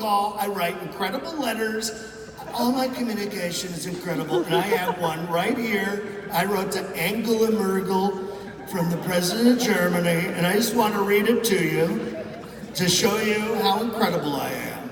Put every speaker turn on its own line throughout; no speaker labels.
call, I write incredible letters. All my communication is incredible, and I have one right here. I wrote to Angela Merkel from the President of Germany, and I just want to read it to you to show you how incredible I am.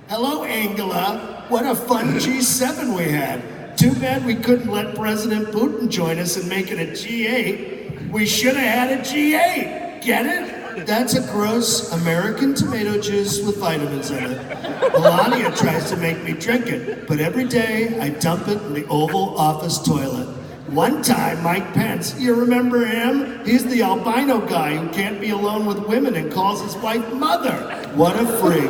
Hello, Angela. What a fun G7 we had. Too bad we couldn't let President Putin join us and make it a G8. We should have had a G8. Get it? That's a gross American tomato juice with vitamins in it. Melania tries to make me drink it, but every day I dump it in the Oval Office toilet. One time, Mike Pence, you remember him? He's the albino guy who can't be alone with women and calls his wife mother. What a freak.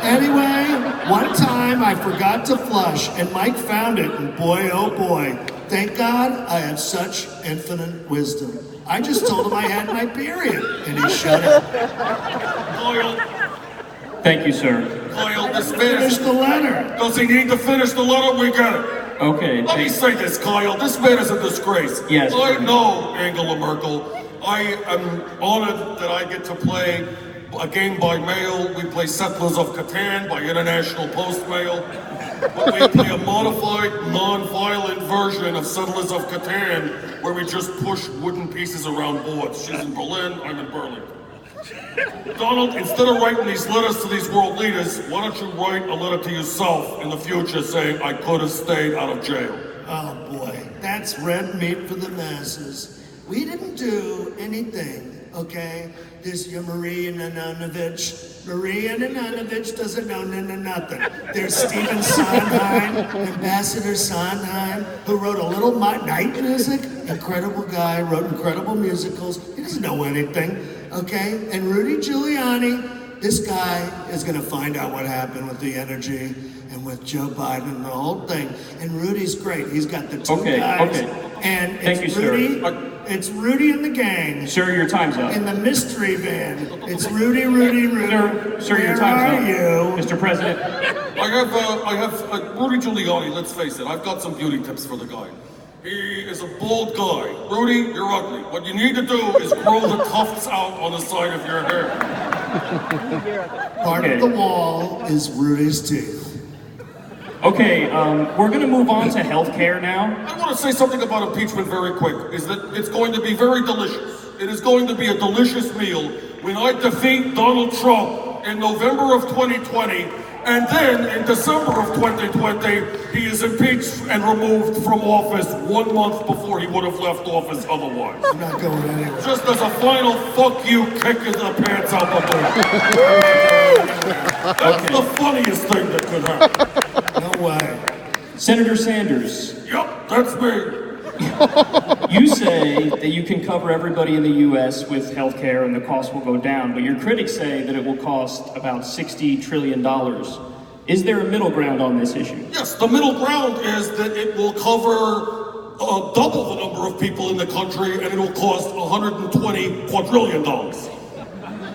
Anyway, one time I forgot to flush and Mike found it, and boy, oh boy, thank God I have such infinite wisdom. I just told him I had my period, and he shut up.
Kyle.
Thank you, sir.
Kyle, this
Finish the letter.
Does he need to finish the letter? We get it.
Okay.
Let me say this, Kyle. This man is a disgrace.
Yes.
I know Angela Merkel. I am honored that I get to play a game by mail. We play Settlers of Catan by International Post Mail. But we play a modified, non-violent version of Settlers of Catan where we just push wooden pieces around boards. She's in Berlin, I'm in Berlin. Donald, instead of writing these letters to these world leaders, why don't you write a letter to yourself in the future saying, I could have stayed out of jail?
Oh boy, that's red meat for the masses. We didn't do anything, okay? There's your Maria Nananovich. Maria Nananovich doesn't know nothing. There's Stephen Sondheim, Ambassador Sondheim, who wrote a little night music. Incredible guy, wrote incredible musicals. He doesn't know anything, okay? And Rudy Giuliani, this guy is gonna find out what happened with the energy and with Joe Biden and the whole thing. And Rudy's great. He's got the two guys.
Okay.
And
Thank
it's
you,
Rudy.
sir.
It's Rudy and the gang.
Sir, your time's up.
In the mystery van. It's Rudy, Rudy.
Sir, your time's up.
Where are you?
Mr. President.
I have Rudy Giuliani, let's face it, I've got some beauty tips for the guy. He is a bald guy. Rudy, you're ugly. What you need to do is grow the tufts out on the side of your hair.
Part of the wall is Rudy's teeth.
Okay, we're going to move on to healthcare now.
I want to say something about impeachment very quick, is that it's going to be very delicious. It is going to be a delicious meal when I defeat Donald Trump in November of 2020, and then in December of 2020, he is impeached and removed from office 1 month before he would have left office otherwise.
I'm not going anywhere.
Just as a final fuck you, kick in the pants out the door. That's the funniest thing that could happen.
No way.
Senator Sanders.
Yep, that's me.
You say that you can cover everybody in the U.S. with health care and the cost will go down, but your critics say that it will cost about $60 trillion. Is there a middle ground on this issue?
Yes, the middle ground is that it will cover double the number of people in the country, and it will cost $120 quadrillion.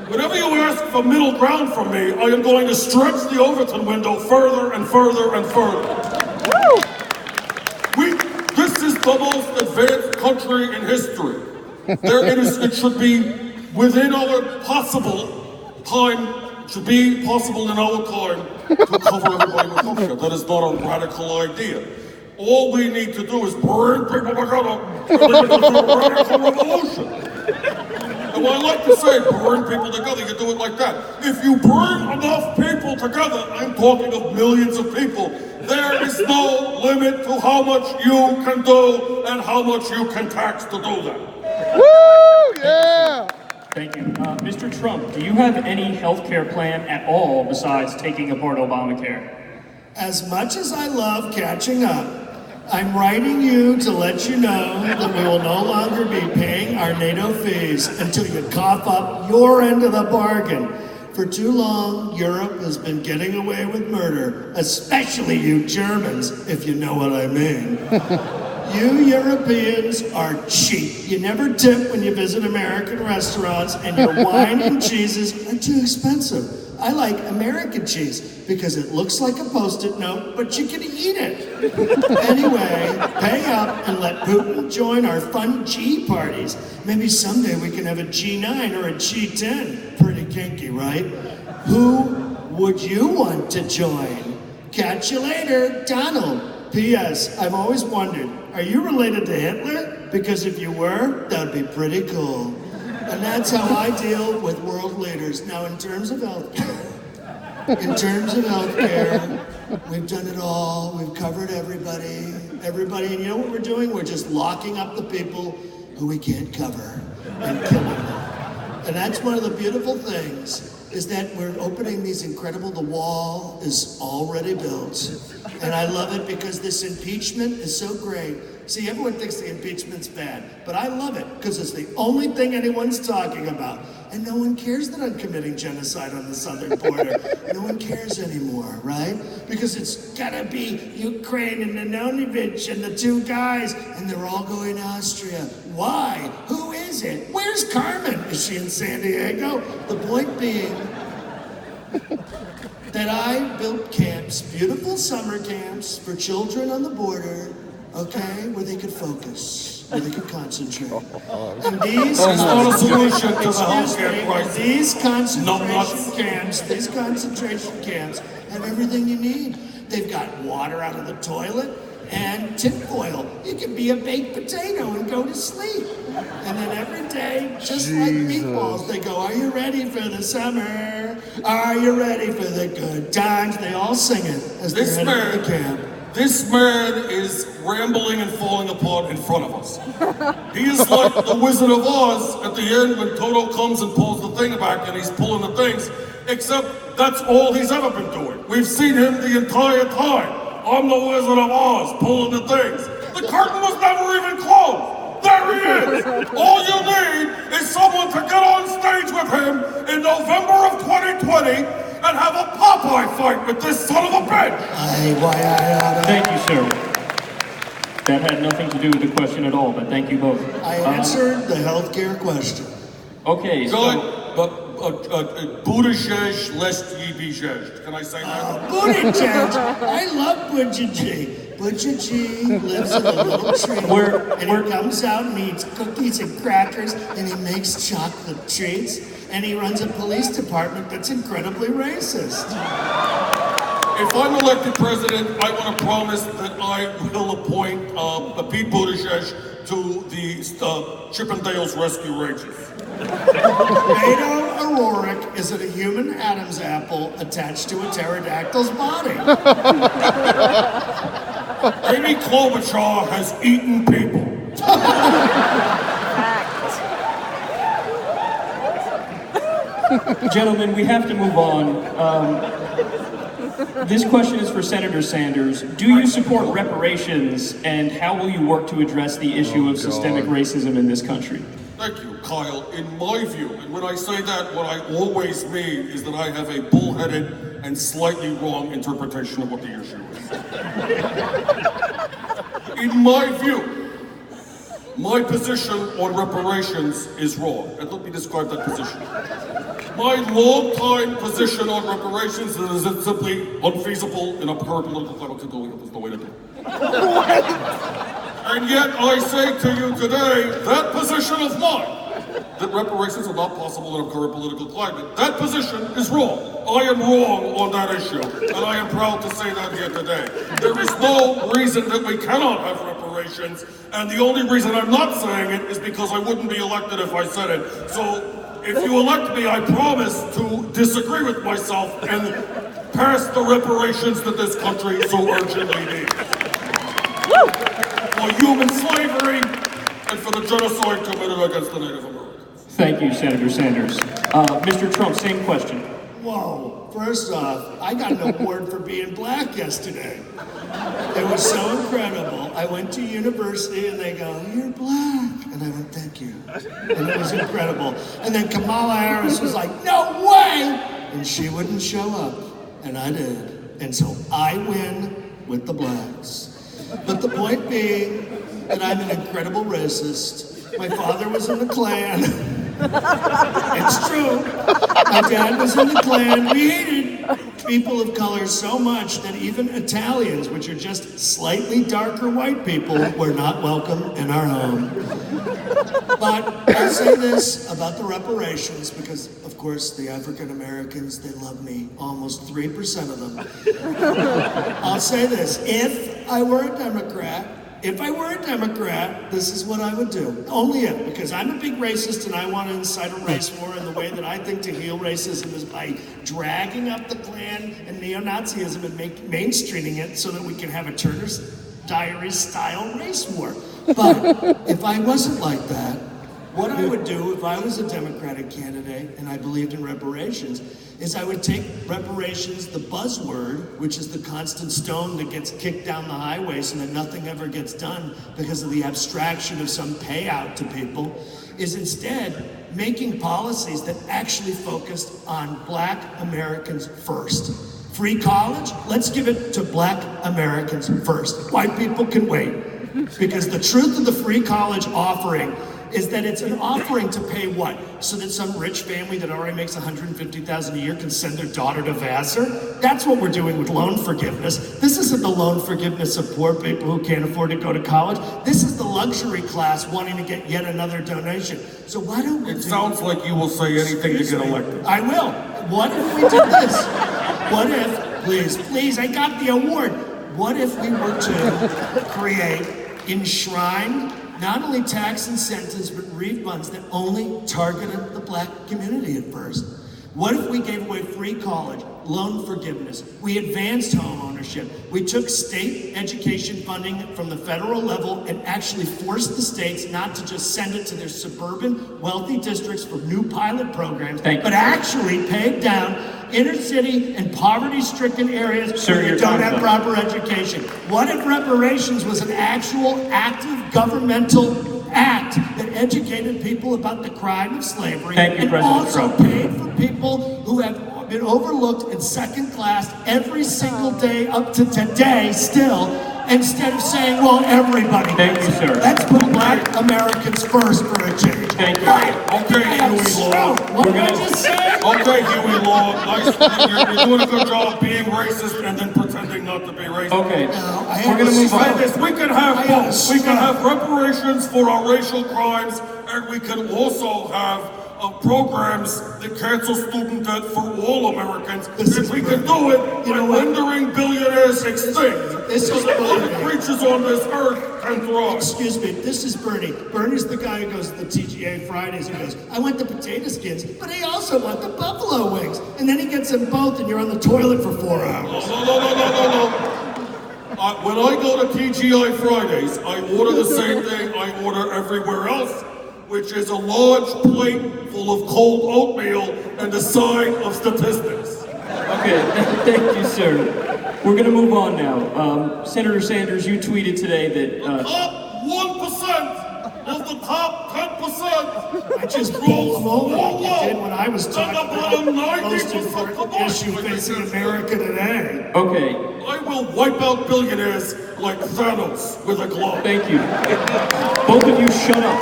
Whenever you ask for middle ground from me, I am going to stretch the Overton window further and further and further. This is the most advanced country in history. It should be within our possible time, it should be possible in our time to cover everybody with healthcare. That is not a radical idea. All we need to do is bring people together and then you do a radical revolution. And what I like to say, bring people together, you do it like that. If you bring enough people together, I'm talking of millions of people, there is no limit to how much you can do and how much you can tax to do that.
Woo! Yeah!
Thank you. Mr. Trump, do you have any health care plan at all besides taking apart Obamacare?
As much as I love catching up, I'm writing you to let you know that we will no longer be paying our NATO fees until you cough up your end of the bargain. For too long, Europe has been getting away with murder, especially you Germans, if you know what I mean. You Europeans are cheap. You never tip when you visit American restaurants, and your wine and cheeses are too expensive. I like American cheese because it looks like a Post-it note, but you can eat it. Anyway, pay up and let Putin join our fun G parties. Maybe someday we can have a G9 or a G10. Pretty kinky, right? Who Would you want to join? Catch you later, Donald. P.S. I've always wondered, are you related to Hitler? Because if you were, that'd be pretty cool. And that's how I deal with world leaders. Now, in terms of healthcare, we've done it all. We've covered everybody. And you know what we're doing? We're just locking up the people who we can't cover and killing them. And that's one of the beautiful things, is that we're opening these incredible, the wall is already built. And I love it because this impeachment is so great. See, everyone thinks the impeachment's bad, but I love it because it's the only thing anyone's talking about. And no one cares that I'm committing genocide on the southern border. No one cares anymore, right? Because it's gotta be Ukraine and Antonovich and the two guys, and they're all going to Austria. Why? Who is it? Where's Carmen? Is she in San Diego? The point being that I built camps, beautiful summer camps for children on the border, okay, where they could focus, where they could concentrate. And these
That's not a solution to the healthcare crisis.
These concentration camps have everything you need. They've got water out of the toilet and tinfoil. You can be a baked potato and go to sleep. And then every day, just like meatballs, they go, are you ready for the summer? Are you ready for the good times? They all sing it as they're heading to the camp.
This man is rambling and falling apart in front of us. He is like the Wizard of Oz at the end when Toto comes and pulls the thing back and he's pulling the things, except that's all he's ever been doing. We've seen him the entire time. I'm the Wizard of Oz, pulling the things. The curtain was never even closed. There he is. All you need is someone to get on stage with him in November of 2020 and have a Popeye fight with this son of a bitch.
Thank you, sir. That had nothing to do with the question at all, but thank you both.
I answered the healthcare question.
Okay, so...
Buttigieg lest ye be judged. Can I say that?
Buttigieg. I love Buttigieg. Buttigieg lives in a little tree, and he comes out and eats cookies and crackers, and he makes chocolate treats, and he runs a police department that's incredibly racist.
If I'm elected president, I want to promise that I will appoint Pete Buttigieg to the Chippendales Rescue Rangers.
Beto O'Rourke is a human Adam's apple attached to a pterodactyl's body.
Amy Klobuchar has eaten people.
Gentlemen, we have to move on. This question is for Senator Sanders. Do you support reparations, and how will you work to address the issue of systemic racism in this country?
Thank you, Kyle. In my view, and when I say that, what I always mean is that I have a bullheaded and slightly wrong interpretation of what the issue is. In my view, my position on reparations is wrong, and let me describe that position. My long-time position on reparations is that it's simply unfeasible in a current political climate. There's no way to do it. And yet I say to you today, that position of mine, that reparations are not possible in a current political climate, that position is wrong. I am wrong on that issue, and I am proud to say that here today. There is no reason that we cannot have reparations, and the only reason I'm not saying it is because I wouldn't be elected if I said it. So if you elect me, I promise to disagree with myself and pass the reparations that this country so urgently needs. For human slavery and for the genocide committed against the Native Americans.
Thank you, Senator Sanders. Mr. Trump, same question.
Whoa, first off, I got an award for being black yesterday. It was so incredible. I went to university and they go, you're black. And I went, thank you. And it was incredible. And then Kamala Harris was like, no way! And she wouldn't show up. And I did. And so I win with the blacks. But the point being that I'm an incredible racist. My father was in the Klan. It's true. My dad was in the Klan. We hated people of color so much that even Italians, which are just slightly darker white people, were not welcome in our home. But I'll say this about the reparations, because of course, the African Americans, they love me, almost 3% of them. I'll say this, if I were a Democrat, this is what I would do. Only if, because I'm a big racist and I want to incite a race war, and the way that I think to heal racism is by dragging up the Klan and neo-Nazism and mainstreaming it so that we can have a Turner's Diaries style race war. But if I wasn't like that, what I would do if I was a Democratic candidate and I believed in reparations is I would take reparations, the buzzword, which is the constant stone that gets kicked down the highway so that nothing ever gets done because of the abstraction of some payout to people, is instead making policies that actually focused on Black Americans first. Free college? Let's give it to Black Americans first. White people can wait. Because the truth of the free college offering is that it's an offering to pay what? So that some rich family that already makes $150,000 a year can send their daughter to Vassar? That's what we're doing with loan forgiveness. This isn't the loan forgiveness of poor people who can't afford to go to college. This is the luxury class wanting to get yet another donation. So why don't we
It sounds like you will say anything to get elected.
I will. What if we did this? What if, please, I got the award. What if we were to create enshrined not only tax incentives, but refunds that only targeted the Black community at first? What if we gave away free college, loan forgiveness, we advanced home ownership, we took state education funding from the federal level and actually forced the states not to just send it to their suburban wealthy districts for new pilot programs, but actually paid down inner city and poverty-stricken areas where you don't have proper education? What if reparations was an actual active governmental act that educated people about the crime of slavery and also paid for people who have been overlooked and second-classed every single day up to today still, instead of saying, well, everybody does it. Let's put Black Americans first for a change.
Thank you.
Okay, Huey Long.
What did I just say?
Okay, Huey Long. Nice. You're doing a good job being racist and then pretending not to be racist.
Okay,
We're
going to move on.
We can have both. We can have reparations for our racial crimes, and we can also have programs that cancel student debt for all Americans. If we can do it by rendering billionaires extinct, so that other creatures on this earth can thrive.
Excuse me, this is Bernie. Bernie's the guy who goes to the TGA Fridays and goes, I want the potato skins, but I also want the buffalo wings. And then he gets them both and you're on the toilet for 4 hours.
No. When I go to TGI Fridays, I order the same thing I order everywhere else, which is a large plate full of cold oatmeal and a sign of statistics.
Okay, thank you, sir. We're going to move on now. Senator Sanders, you tweeted today that...
Top 1% of the top 10%.
I just pulled them over like you did when I was talking about the most important issue facing America today.
Okay.
I will wipe out billionaires like Thanos with a glove.
Thank you. Both of you shut up.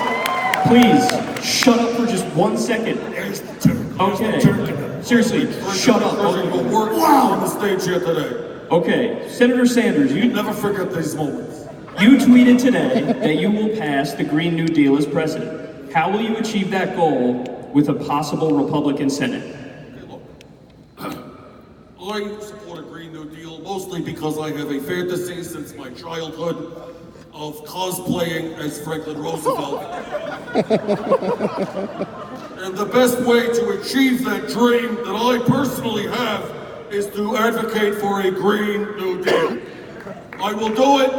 Please, shut up for just 1 second.
There's the turkey.
Okay. Seriously, shut up.
Wow! On the stage here today.
Okay, Senator Sanders, you
Never forget these moments.
You tweeted today that you will pass the Green New Deal as president. How will you achieve that goal with a possible Republican Senate?
I support a Green New Deal mostly because I have a fantasy since my childhood of cosplaying as Franklin Roosevelt. And the best way to achieve that dream that I personally have is to advocate for a Green New Deal. I will do it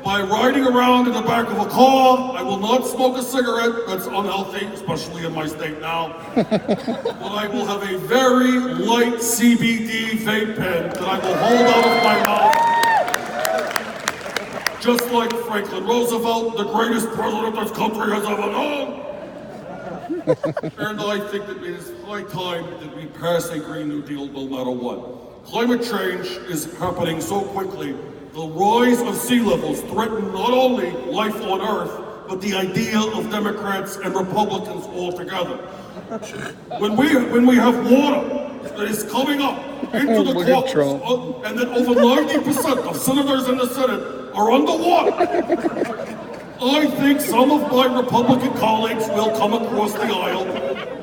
by riding around in the back of a car. I will not smoke a cigarette, that's unhealthy, especially in my state now. But I will have a very light CBD vape pen that I will hold out of my mouth. Just like Franklin Roosevelt, the greatest president this country has ever known. And I think that it is high time that we pass a Green New Deal no matter what. Climate change is happening so quickly. The rise of sea levels threaten not only life on Earth, but the idea of Democrats and Republicans altogether. When we have water that is coming up into the caucus, and then over 90% of senators in the Senate are underwater, I think some of my Republican colleagues will come across the aisle.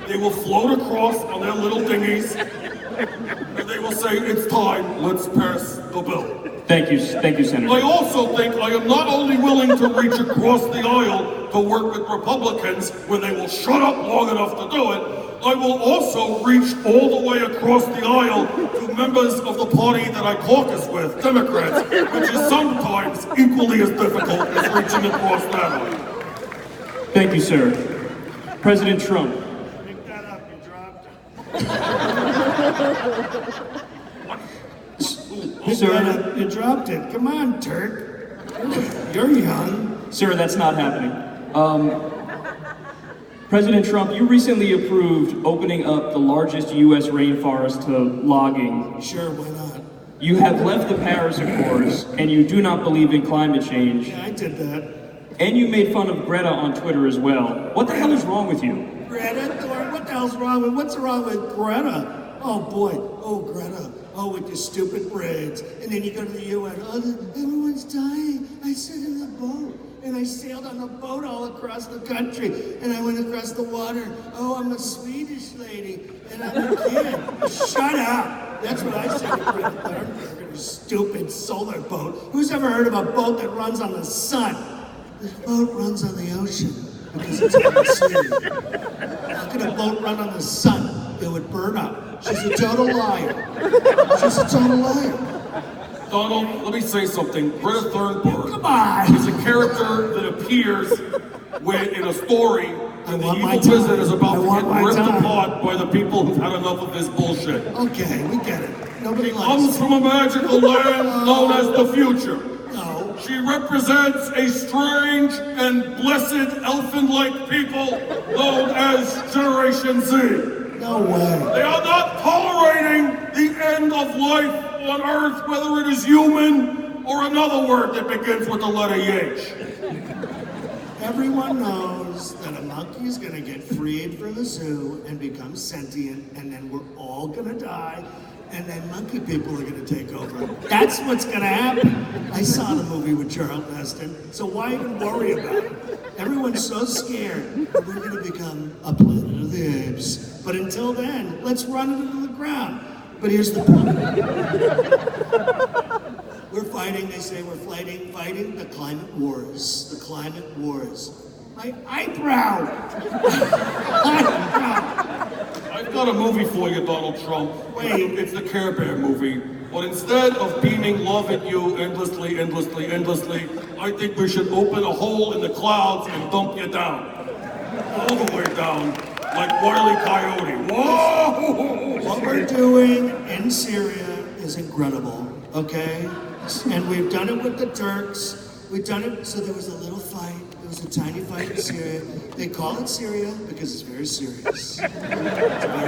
They will float across on their little dinghies, and they will say, it's time, let's pass the bill.
Thank you, Senator.
I also think I am not only willing to reach across the aisle to work with Republicans when they will shut up long enough to do it, I will also reach all the way across the aisle to members of the party that I caucus with, Democrats, which is sometimes equally as difficult as reaching across that aisle.
Thank you, sir. President Trump.
Pick that up, you dropped it.
Sir,
You dropped it. Come on, Turk. You're young.
Sir, that's not happening. President Trump, you recently approved opening up the largest U.S. rainforest to logging.
Sure, why not?
You have left the Paris Accords, and you do not believe in climate change.
Yeah, I did that.
And you made fun of Greta on Twitter as well. What the hell is wrong with you?
Greta Thornton, what the hell's wrong with, what's wrong with Greta? Oh boy, oh Greta, oh with your stupid braids. And then you go to the UN, oh, everyone's dying. I sit in the boat. And I sailed on the boat all across the country, and I went across the water. Oh, I'm a Swedish lady, and I'm a kid. Shut up! That's what I said to Greta Thunberg, her stupid solar boat. Who's ever heard of a boat that runs on the sun? This boat runs on the ocean because it's on the sea. How could a boat run on the sun? It would burn up. She's a total liar. She's a total liar.
Donald, let me say something. Greta Thunberg
Come on!
is a character that appears when in a story when the
want my
evil
time.
president is about
I
to
want
get
my
ripped
time.
apart by the people who've had enough of this bullshit.
Okay, we get it. Nobody likes
Comes
it.
from a magical land known as the future.
No.
She represents a strange and blessed elfin-like people known as Generation Z.
No way.
They are not tolerating the end of life on Earth, whether it is human or another word that begins with the letter H.
Everyone knows that a monkey is going to get freed from the zoo and become sentient, and then we're all going to die, and then monkey people are going to take over. That's what's going to happen. I saw the movie with Charlton Heston, so why even worry about it? Everyone's so scared that we're going to become a planet of the apes. But until then, let's run it into the ground. But here's the point. We're fighting, they say we're fighting the climate wars. The climate wars. My eyebrow!
I've got a movie for you, Donald Trump.
Wait.
It's the Care Bear movie. But instead of beaming love at you endlessly, I think we should open a hole in the clouds and dump you down. All the way down, like Wile E. Coyote. Whoa!
What we're doing in Syria is incredible, okay? And we've done it with the Turks. We've done it, so there was a little fight. There was a tiny fight in Syria. They call it Syria because it's very serious. It's very